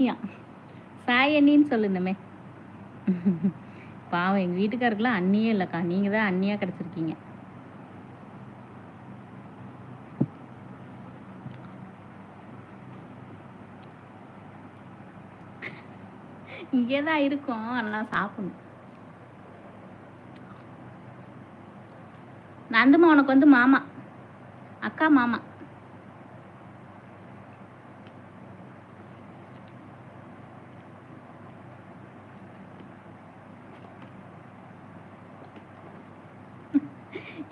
அண்ணியா சாய் அண்ணின்னு சொல்லணுமே. பாவம் எங்கள் வீட்டுக்காருக்கெல்லாம் அண்ணியே இல்லைக்கா, நீங்கள் தான் அண்ணியாக கிடச்சிருக்கீங்க. இங்கே தான் இருக்கும், அதெல்லாம் சாப்பிடணும். நந்துமா உனக்கு வந்து மாமா, அக்கா மாமா.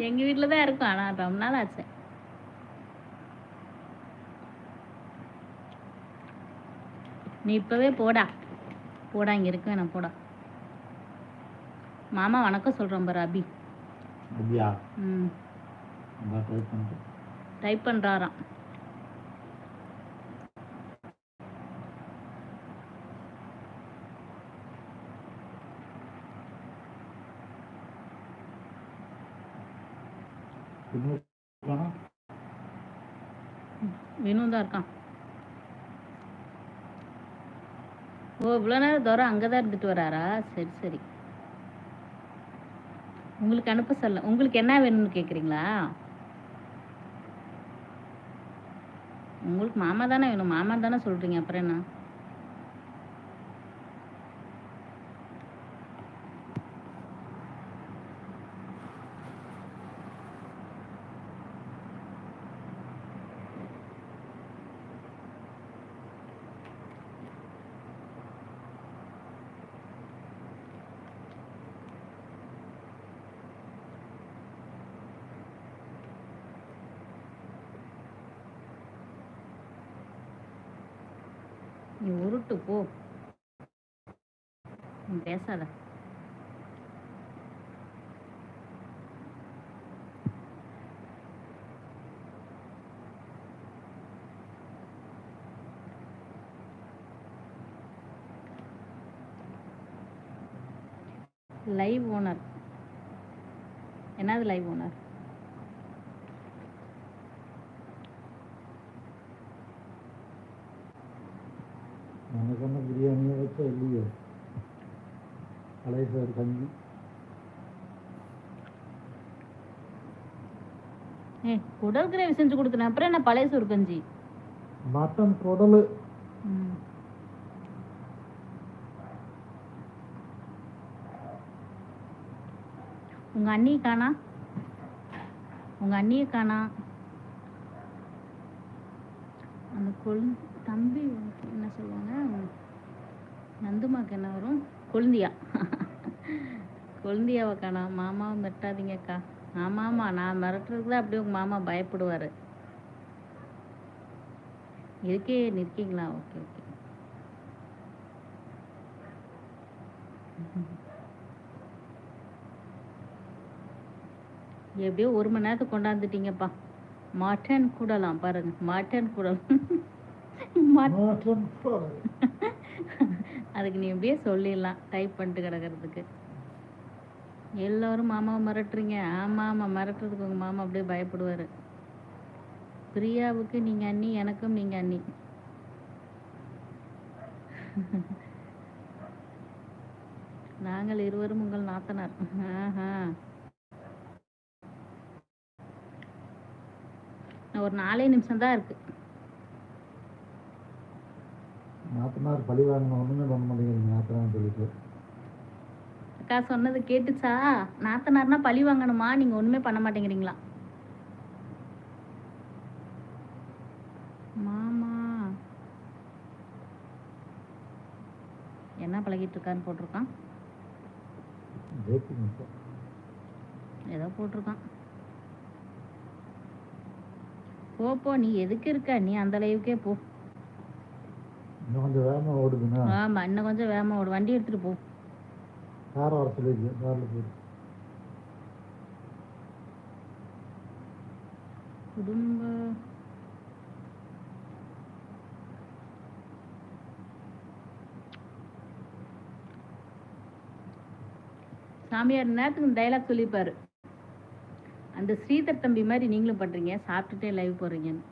எங்கள் வீட்டில் தான் இருக்கும், ஆனால் ரொம்ப நாள் ஆச்சு. நீ இப்போவே போடா போடா, இங்கே இருக்க வேணாம் போடா. மாமா வணக்கம் சொல்கிறோம் பாரு அபி. அப்படியா? ம், டைப் பண்ணுறாராம். வினு தான் இருக்கான். ஓ, இவ்வளோ நேரம் தூரம் அங்கே தான் இருந்துட்டு வராரா? சரி சரி. உங்களுக்கு அனுப்ப சொல்ல, உங்களுக்கு என்ன வேணும்னு கேட்குறீங்களா? உங்களுக்கு மாமா தானே வேணும், மாமா தானே சொல்கிறீங்க, அப்புறம் என்ன? நீ உருட்டு போ, நீ பேசாத. லைவ் ஓனர் என்னது? லைவ் ஓனர் எனக்கு என்ன பிரியாணியை வச்சா இல்லையோ, பழைய சோறு கஞ்சி. குடல் கிரேவி செஞ்சு கொடுத்தேன், அப்புறம் என்ன பழைய சோறு கஞ்சி? மட்டன் குடல். உங்க அண்ணியை காணா, உங்க அண்ணியை காணா. அந்த தம்பி என்ன சொல்லுவாங்க, நந்துமாக்கு என்ன வரும்? கொழுந்தியா. கொழுந்தியாவை காணா. மாமாவை மிரட்டாதீங்கக்கா. ஆமாம், நான் மிரட்டுறதுக்கு தான் அப்படியே உங்கள் மாமா பயப்படுவார். இருக்கே நிற்கீங்களா? Okay okay. எப்படியோ 1 மணி நேரத்துக்கு கொண்டாந்துட்டீங்கப்பா. மட்டன் கூடலாம் பாருங்க, மட்டன் கூடலாம். அதுக்கு நீ எப்படியே சொல்லிடலாம், டைப் பண்ணிட்டு கிடக்கிறதுக்கு. எல்லோரும் மாமாவை மிரட்டுறீங்க. ஆமாம் ஆமாம், மிரட்டுறதுக்கு உங்கள் மாமா அப்படியே பயப்படுவார். பிரியாவுக்கு நீங்கள் அண்ணி, எனக்கும் நீங்கள் அண்ணி. நாங்கள் இருவரும் உங்கள் நாத்தனார். ஆஹா, ஒரு 4 நிமிஷம் தான் இருக்கு. நாத்தனார் பழி வாங்கணும், ஒண்ணுமே பண்ண மாட்டேங்கிறீங்க நாத்தனார் சொல்லிட்டு. அக்கா சொன்னது கேட்டுச்சா? நாத்தனார்னா பழி வாங்கணுமா? நீங்க ஒண்ணுமே பண்ண மாட்டேங்கிறீங்களா? மாமா என்ன பழகிட்டு இருக்கான்னு போட்டிருக்கான். ஏதோ போட்டிருக்கான். போ, நீ எதுக்கு இருக்க? நீ அந்த லைவுக்கே போ. இன்னும் கொஞ்சம் வேகமா ஓடுதுன்னா? ஆமா, இன்னும் கொஞ்சம் வேகமா ஓடு. வண்டி எடுத்துட்டு போ. கார் வர சொல்லிருக்கு, கார்ல போயிரு. குடும்ப சாமியார் நேரத்துக்கு டைலாக் சொல்லிப்பாரு. அந்த ஸ்ரீதர் தம்பி மாதிரி நீங்களும் பண்றீங்க, சாப்பிட்டுட்டே லைவ் போறீங்கன்னு.